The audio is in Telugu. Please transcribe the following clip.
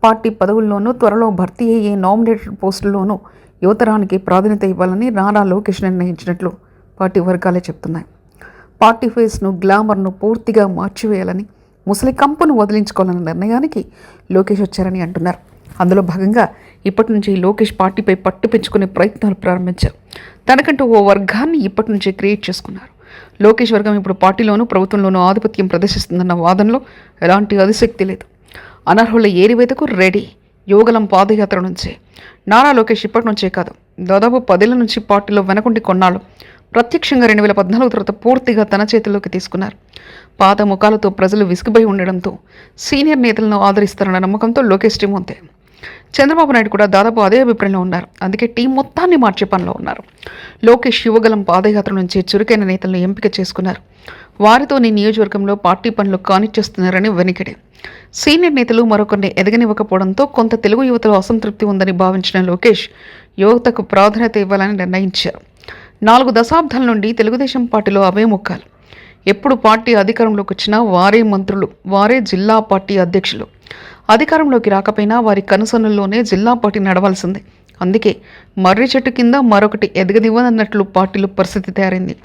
పార్టీ పదవుల్లోనూ త్వరలో భర్తీ అయ్యే నామినేటెడ్ పోస్టుల్లోనూ యువతరానికి ప్రాధాన్యత ఇవ్వాలని నారా లోకేష్ నిర్ణయించినట్లు పార్టీ వర్గాలే చెప్తున్నాయి. పార్టీ ఫేస్ను, గ్లామర్ను పూర్తిగా మార్చివేయాలని, ముసలి కంపును వదిలించుకోవాలన్న నిర్ణయానికి లోకేష్ వచ్చారని అంటున్నారు. అందులో భాగంగా ఇప్పటి నుంచి లోకేష్ పార్టీపై పట్టు పెంచుకునే ప్రయత్నాలు ప్రారంభించారు. తనకంటూ ఓ వర్గాన్ని ఇప్పటి నుంచే క్రియేట్ చేసుకున్నారు. లోకేష్ వర్గం ఇప్పుడు పార్టీలోనూ ప్రభుత్వంలోనూ ఆధిపత్యం ప్రదర్శిస్తుందన్న వాదనలో ఎలాంటి అతిశక్తి లేదు. అనర్హుల ఏరివేతకు రెడీ. యువగలం పాదయాత్ర నుంచే నారా లోకేష్ ఇప్పటి నుంచే కాదు, దాదాపు 10 ఏళ్ల నుంచి పార్టీలో వెనకుండి కొన్నాళ్ళు ప్రత్యక్షంగా 2014 తర్వాత పూర్తిగా తన చేతుల్లోకి తీసుకున్నారు. పాత ముఖాలతో ప్రజలు విసిగిపోయి ఉండడంతో సీనియర్ నేతలను ఆదరిస్తారన్న నమ్మకంతో లోకేష్ టీం ఉంది. చంద్రబాబు నాయుడు కూడా దాదాపు అదే అభిప్రాయంలో ఉన్నారు. అందుకే టీం మొత్తాన్ని మార్చే పనిలో ఉన్నారు. లోకేష్ యువగలం పాదయాత్ర నుంచి చురుకైన నేతలను ఎంపిక చేసుకున్నారు. వారితో నీ నియోజకవర్గంలో పార్టీ పనులు కానిచ్చేస్తున్నారని వెనికిడే. సీనియర్ నేతలు మరొకరిని ఎదగనివ్వకపోవడంతో కొంత తెలుగు యువతలో అసంతృప్తి ఉందని భావించిన లోకేష్ యువతకు ప్రాధాన్యత ఇవ్వాలని నిర్ణయించారు. 4 దశాబ్దాల నుండి తెలుగుదేశం పార్టీలో అవే ముఖాలు. ఎప్పుడు పార్టీ అధికారంలోకి వచ్చినా వారే మంత్రులు, వారే జిల్లా పార్టీ అధ్యక్షులు. అధికారంలోకి రాకపోయినా వారి కనుసన్నుల్లోనే జిల్లా పార్టీ నడవాల్సిందే. అందుకే మర్రి చెట్టు కింద మరొకటి ఎదగనివ్వదన్నట్లు పార్టీలో పరిస్థితి తయారైంది.